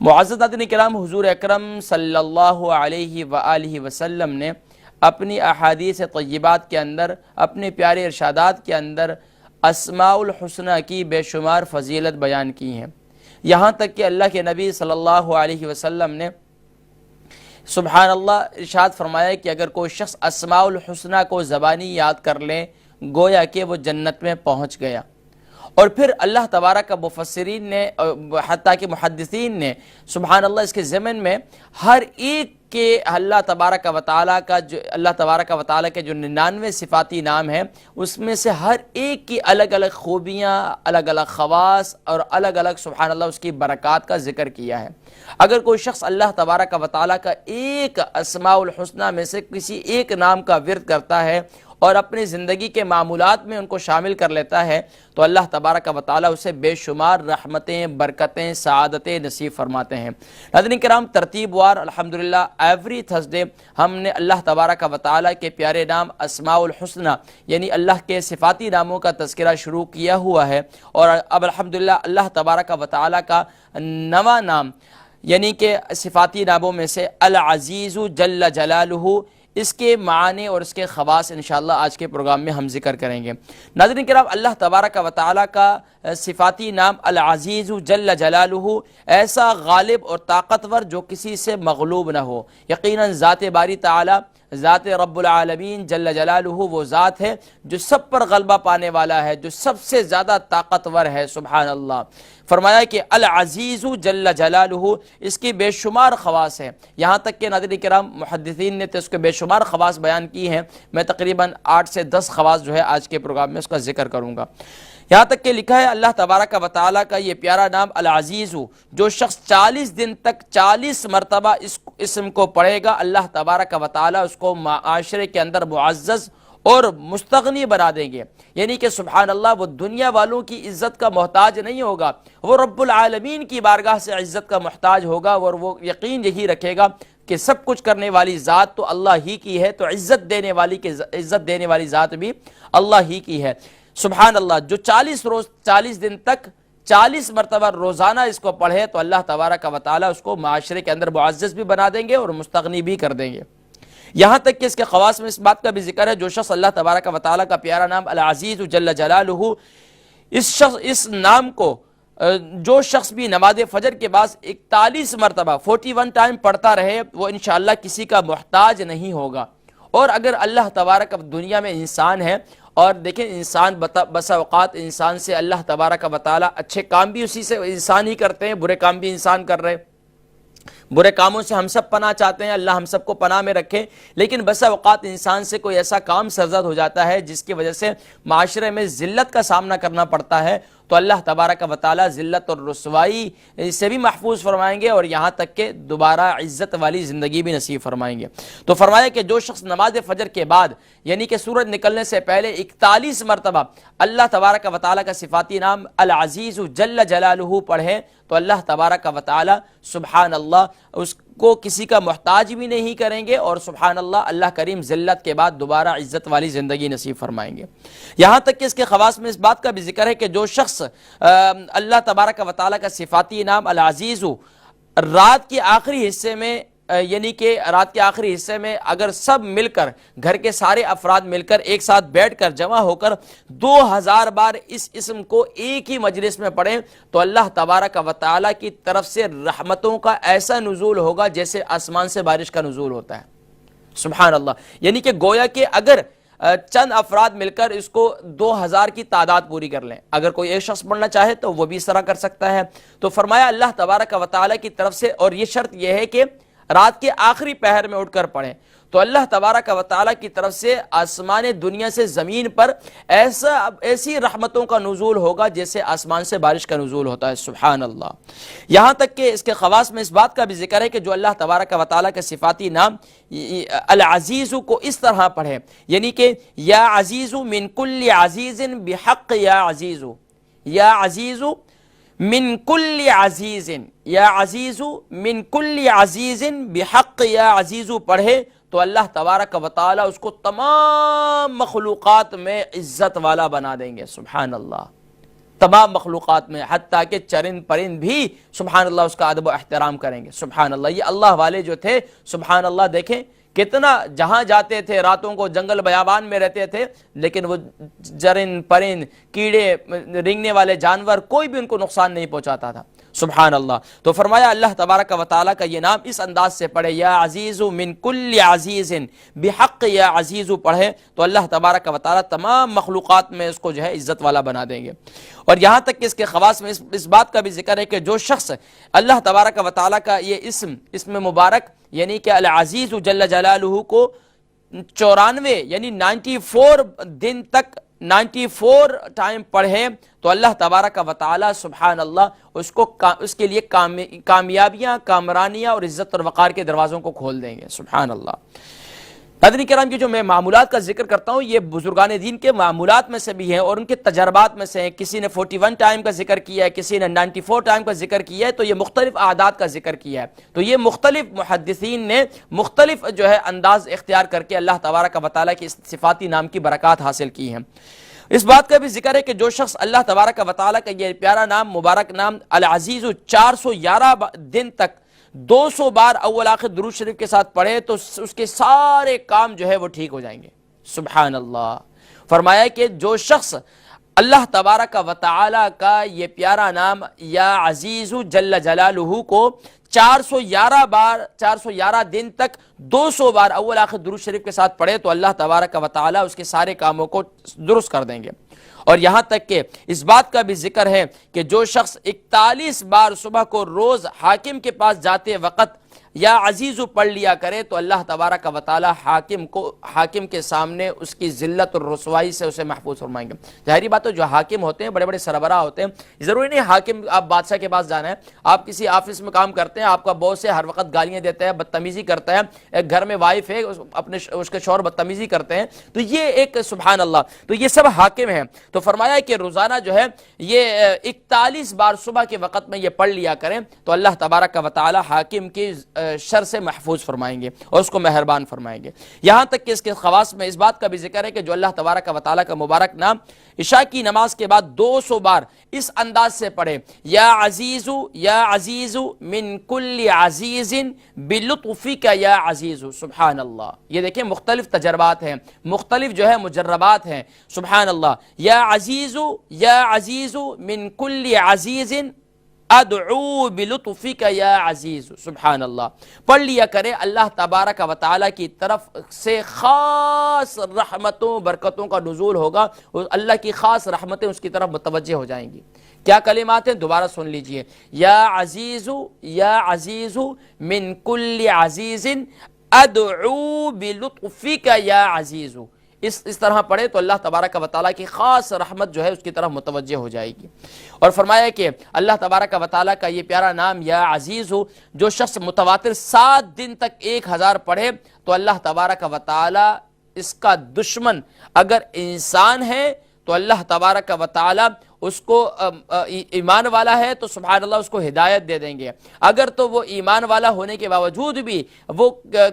معزز ناظرین کرام، حضور اکرم صلی اللہ علیہ وآلہ وسلم نے اپنی احادیث طیبات کے اندر، اپنے پیارے ارشادات کے اندر اسماء الحسنہ کی بے شمار فضیلت بیان کی ہیں، یہاں تک کہ اللہ کے نبی صلی اللہ علیہ وسلم نے سبحان اللہ ارشاد فرمایا کہ اگر کوئی شخص اسماء الحسنہ کو زبانی یاد کر لے گویا کہ وہ جنت میں پہنچ گیا۔ اور پھر اللہ تبارک کا مفسرین نے حتیٰ کہ محدثین نے سبحان اللہ اس کے ضمن میں ہر ایک کے اللہ تبارک و تعالیٰ کے جو 99 صفاتی نام ہیں اس میں سے ہر ایک کی الگ الگ خوبیاں، الگ الگ خواص اور الگ الگ سبحان اللہ اس کی برکات کا ذکر کیا ہے۔ اگر کوئی شخص اللہ تبارک و تعالیٰ کا ایک اسماء الحسنہ میں سے کسی ایک نام کا ورد کرتا ہے اور اپنی زندگی کے معمولات میں ان کو شامل کر لیتا ہے تو اللہ تبارک و تعالیٰ اسے بے شمار رحمتیں، برکتیں، سعادتیں نصیب فرماتے ہیں۔ ناظرین کرام، ترتیب وار الحمدللہ ایوری تھرسڈے ہم نے اللہ تبارک و تعالیٰ کے پیارے نام اسماء الحسنہ یعنی اللہ کے صفاتی ناموں کا تذکرہ شروع کیا ہوا ہے، اور اب الحمدللہ اللہ تبارک و تعالیٰ کا نواں نام یعنی کہ صفاتی ناموں میں سے العزیز جل جلالہ، اس کے معنی اور اس کے خواص انشاءاللہ آج کے پروگرام میں ہم ذکر کریں گے۔ ناظرین کرام، اللہ تبارک و تعالیٰ کا صفاتی نام العزیز جل جلالہ ایسا غالب اور طاقتور جو کسی سے مغلوب نہ ہو۔ یقیناً ذات باری تعالیٰ، ذات رب العالمین جل جلالہ وہ ذات ہے جو سب پر غلبہ پانے والا ہے، جو سب سے زیادہ طاقتور ہے۔ سبحان اللہ، فرمایا کہ العزیز جل جلالہ اس کی بے شمار خواص ہیں، یہاں تک کہ ناظرین کرام محدثین نے تو اس کے بے شمار خواص بیان کی ہیں، میں تقریباً 8 سے 10 خواص جو ہے آج کے پروگرام میں اس کا ذکر کروں گا۔ یہاں تک کہ لکھا ہے اللہ تبارک و تعالیٰ کا یہ پیارا نام العزیز، جو شخص 40 دن تک 40 مرتبہ اس اسم کو پڑھے گا اللہ تبارک و تعالیٰ اس کو معاشرے کے اندر معزز اور مستغنی بنا دیں گے، یعنی کہ سبحان اللہ وہ دنیا والوں کی عزت کا محتاج نہیں ہوگا، وہ رب العالمین کی بارگاہ سے عزت کا محتاج ہوگا، اور وہ یقین یہی رکھے گا کہ سب کچھ کرنے والی ذات تو اللہ ہی کی ہے، تو عزت دینے والی ذات بھی اللہ ہی کی ہے۔ سبحان اللہ، جو 40 دن تک 40 مرتبہ روزانہ اس کو پڑھے تو اللہ تبارک و تعالیٰ اس کو معاشرے کے اندر معزز بھی بنا دیں گے اور مستغنی بھی کر دیں گے۔ یہاں تک کہ اس کے خواص میں اس بات کا بھی ذکر ہے، جو شخص اللہ تبارک و تعالیٰ کا پیارا نام العزیز جل جلالہ اس نام کو جو شخص بھی نماز فجر کے بعد 41 مرتبہ 41 ٹائم پڑھتا رہے وہ انشاءاللہ کسی کا محتاج نہیں ہوگا۔ اور اگر اللہ تبارک دنیا میں انسان ہے، اور دیکھیں انسان بسا اوقات انسان سے اللہ تبارک و تعالیٰ اچھے کام بھی اسی سے انسان ہی کرتے ہیں، برے کام بھی انسان کر رہے، برے کاموں سے ہم سب پناہ چاہتے ہیں، اللہ ہم سب کو پناہ میں رکھے، لیکن بسا اوقات انسان سے کوئی ایسا کام سرزد ہو جاتا ہے جس کی وجہ سے معاشرے میں ذلت کا سامنا کرنا پڑتا ہے، تو اللہ تبارک و تعالیٰ ذلت اور رسوائی سے بھی محفوظ فرمائیں گے، اور یہاں تک کہ دوبارہ عزت والی زندگی بھی نصیب فرمائیں گے۔ تو فرمایا کہ جو شخص نماز فجر کے بعد یعنی کہ سورج نکلنے سے پہلے 41 مرتبہ اللہ تبارک و تعالیٰ کا صفاتی نام العزیز جل جلالہ پڑھے تو اللہ تبارک و تعالیٰ سبحان اللہ اس کو کسی کا محتاج بھی نہیں کریں گے، اور سبحان اللہ اللہ کریم ذلت کے بعد دوبارہ عزت والی زندگی نصیب فرمائیں گے۔ یہاں تک کہ اس کے خواص میں اس بات کا بھی ذکر ہے کہ جو شخص اللہ تبارک و تعالیٰ کا صفاتی نام العزیز رات کے آخری حصے میں یعنی کہ رات کے آخری حصے میں اگر سب مل کر گھر کے سارے افراد مل کر ایک ساتھ بیٹھ کر جمع ہو کر 2000 بار اس اسم کو ایک ہی مجلس میں پڑھیں تو اللہ تبارک و تعالیٰ کی طرف سے رحمتوں کا ایسا نزول ہوگا جیسے آسمان سے بارش کا نزول ہوتا ہے۔ سبحان اللہ، یعنی کہ گویا کہ اگر چند افراد مل کر اس کو 2000 کی تعداد پوری کر لیں، اگر کوئی ایک شخص پڑھنا چاہے تو وہ بھی اس طرح کر سکتا ہے۔ تو فرمایا اللہ تبارک و تعالیٰ کی طرف سے، اور یہ شرط یہ ہے کہ رات کے آخری پہر میں اٹھ کر پڑھیں، تو اللہ تبارک و تعالیٰ کی طرف سے آسمان دنیا سے زمین پر ایسی رحمتوں کا نزول ہوگا جیسے آسمان سے بارش کا نزول ہوتا ہے۔ سبحان اللہ، یہاں تک کہ اس کے خواص میں اس بات کا بھی ذکر ہے کہ جو اللہ تبارک و تعالیٰ کے صفاتی نام العزیز کو اس طرح پڑھے، یعنی کہ یا عزیز من کل عزیز بحق یا عزیز، یا عزیز من کل عزیز، یا عزیز من کل عزیز بحق یا عزیز پڑھے تو اللہ تبارک و تعالیٰ اس کو تمام مخلوقات میں عزت والا بنا دیں گے۔ سبحان اللہ، تمام مخلوقات میں، حتیٰ کہ چرند پرند بھی سبحان اللہ اس کا ادب و احترام کریں گے. سبحان اللہ. یہ اللہ والے جو تھے سبحان اللہ دیکھیں کتنا جہاں جاتے تھے راتوں کو جنگل بیابان میں رہتے تھے، لیکن وہ چرند پرند کیڑے رینگنے والے جانور کوئی بھی ان کو نقصان نہیں پہنچاتا تھا. سبحان اللہ. تو فرمایا اللہ تبارک و تعالیٰ کا یہ نام اس انداز سے پڑھے، یا عزیز من کل عزیز بحق یا عزیز پڑھے تو اللہ تبارک و تعالیٰ تمام مخلوقات میں اس کو جو ہے عزت والا بنا دیں گے. اور یہاں تک کہ اس کے خواص میں اس بات کا بھی ذکر ہے کہ جو شخص اللہ تبارک و تعالیٰ کا یہ اسم مبارک یعنی کہ العزیز جل جلالہ کو 94 یعنی 94 دن تک 94 ٹائم پڑھے تو اللہ تبارک و تعالی سبحان اللہ اس کے لیے کامیابیاں، کامرانیاں اور عزت اور وقار کے دروازوں کو کھول دیں گے. سبحان اللہ. حضرات کرام کی جو میں معمولات کا ذکر کرتا ہوں یہ بزرگان دین کے معمولات میں سے بھی ہیں اور ان کے تجربات میں سے ہیں. کسی نے 41 ٹائم کا ذکر کیا ہے، کسی نے 94 ٹائم کا ذکر کیا ہے، تو یہ مختلف اعداد کا ذکر کیا ہے. تو یہ مختلف محدثین نے مختلف جو ہے انداز اختیار کر کے اللہ تبارک و تعالیٰ کی صفاتی نام کی برکات حاصل کی ہیں. اس بات کا بھی ذکر ہے کہ جو شخص اللہ تبارک و تعالیٰ کا یہ پیارا نام مبارک نام العزیز 411 دن تک 200 بار اول آخر درود شریف کے ساتھ پڑھے تو اس کے سارے کام جو ہے وہ ٹھیک ہو جائیں گے. سبحان اللہ. فرمایا کہ جو شخص اللہ تبارک و تعالی کا یہ پیارا نام یا عزیز جل جلالہ کو 411 دن تک 200 بار اول آخر درود شریف کے ساتھ پڑھے تو اللہ تبارک و تعالی اس کے سارے کاموں کو درست کر دیں گے. اور یہاں تک کہ اس بات کا بھی ذکر ہے کہ جو شخص 41 بار صبح کو روز حاکم کے پاس جاتے وقت یا عزیزو پڑھ لیا کرے تو اللہ تبارک و تعالی حاکم کے سامنے اس کی ذلت اور رسوائی سے اسے محفوظ فرمائیں گے. ظاہری بات ہے جو حاکم ہوتے ہیں بڑے بڑے سربراہ ہوتے ہیں، ضروری نہیں حاکم آپ بادشاہ کے پاس جانا ہے. آپ کسی آفس میں کام کرتے ہیں، آپ کا باس ہے ہر وقت گالیاں دیتا ہے، بدتمیزی کرتا ہے، ایک گھر میں وائف ہے اس کے شوہر بدتمیزی کرتے ہیں، تو یہ ایک سبحان اللہ تو یہ سب حاکم ہیں. تو فرمایا کہ روزانہ جو ہے یہ 41 بار صبح کے وقت میں یہ پڑھ لیا کریں تو اللہ تبارک و تعالی حاکم کی شر سے محفوظ فرمائیں گے اور اس کو مہربان فرمائیں گے. یہاں تک کہ اس کے خواص میں اس بات کا بھی ذکر ہے کہ جو اللہ تبارک و تعالی کا مبارک نام عشاء کی نماز کے بعد 200 بار اس انداز سے پڑھے، یا عزیز من کل عزیز بلطفک یا عزیز. سبحان اللہ. یہ دیکھیں مختلف تجربات ہیں، مختلف جو ہے مجربات ہیں. سبحان اللہ. یا عزیز من کل عزیز ادعو بلطفک یا عزیز. سبحان اللہ. پڑھ لیا کرے اللہ تبارک و تعالی کی طرف سے خاص رحمتوں برکتوں کا نزول ہوگا، اللہ کی خاص رحمتیں اس کی طرف متوجہ ہو جائیں گی. کیا کلمات ہیں دوبارہ سن لیجئے. یا عزیز من کل عزیز ادعو بلطفک یا عزیز. اس طرح پڑھے تو اللہ تبارک و تعالیٰ کی خاص رحمت جو ہے اس کی طرف متوجہ ہو جائے گی. اور فرمایا کہ اللہ تبارک و تعالیٰ کا یہ پیارا نام یا عزیز ہو جو شخص متواتر 7 دن تک 1000 پڑھے تو اللہ تبارک و تعالیٰ اس کا دشمن اگر انسان ہے تو اللہ تبارک و تعالیٰ اس کو ایمان والا ہے تو سبحان اللہ اس کو ہدایت دے دیں گے. اگر تو وہ ایمان والا ہونے کے باوجود بھی وہ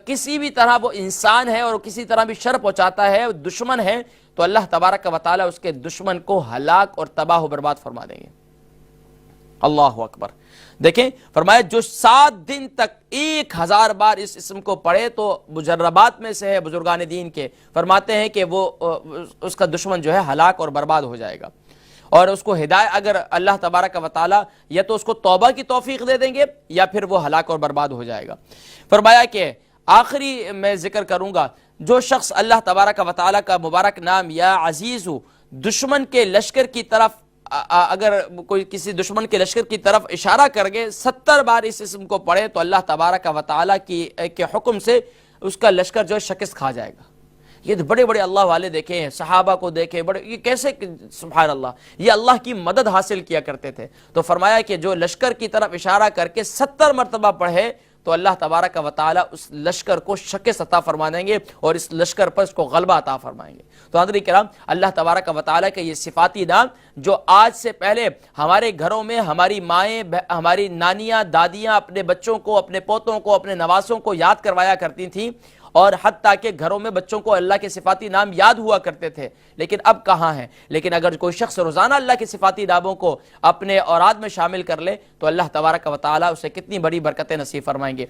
کسی بھی طرح وہ انسان ہے اور کسی طرح بھی شر پہنچاتا ہے، دشمن ہے، تو اللہ تبارک و تعالیٰ اس کے دشمن کو ہلاک اور تباہ و برباد فرما دیں گے. اللہ اکبر. دیکھیں فرمایا جو 7 دن تک 1000 بار اس اسم کو پڑھے تو مجربات میں سے ہے بزرگان دین کے، فرماتے ہیں کہ وہ اس کا دشمن جو ہے ہلاک اور برباد ہو جائے گا اور اس کو ہدایت اگر اللہ تبارک و تعالی یا تو اس کو توبہ کی توفیق دے دیں گے یا پھر وہ ہلاک اور برباد ہو جائے گا. فرمایا کہ آخری میں ذکر کروں گا جو شخص اللہ تبارک و تعالی کا مبارک نام یا عزیز دشمن کے لشکر کی طرف اگر کوئی کسی دشمن کے لشکر کی طرف اشارہ کر گے 70 بار اس اسم کو پڑھے تو اللہ تبارک و تعالی کے حکم سے اس کا لشکر جو شکست کھا جائے گا. یہ بڑے بڑے اللہ والے دیکھیں، صحابہ کو دیکھیں، یہ کیسے سبحان اللہ یہ اللہ کی مدد حاصل کیا کرتے تھے. تو فرمایا کہ جو لشکر کی طرف اشارہ کر کے 70 مرتبہ پڑھے تو اللہ تبارک و تعالی اس لشکر کو شکست عطا فرما دیں گے اور اس لشکر پر اس کو غلبہ عطا فرمائیں گے. تو حضرات کرام اللہ تبارک و تعالی کا یہ صفاتی نام جو آج سے پہلے ہمارے گھروں میں ہماری مائیں، ہماری نانیاں، دادیاں اپنے بچوں کو، اپنے پوتوں کو، اپنے نواسوں کو یاد کروایا کرتی تھیں اور حتیٰ کہ گھروں میں بچوں کو اللہ کے صفاتی نام یاد ہوا کرتے تھے، لیکن اب کہاں ہیں؟ لیکن اگر کوئی شخص روزانہ اللہ کے صفاتی ناموں کو اپنے اوراد میں شامل کر لے تو اللہ تبارک و تعالیٰ اسے کتنی بڑی برکتیں نصیب فرمائیں گے۔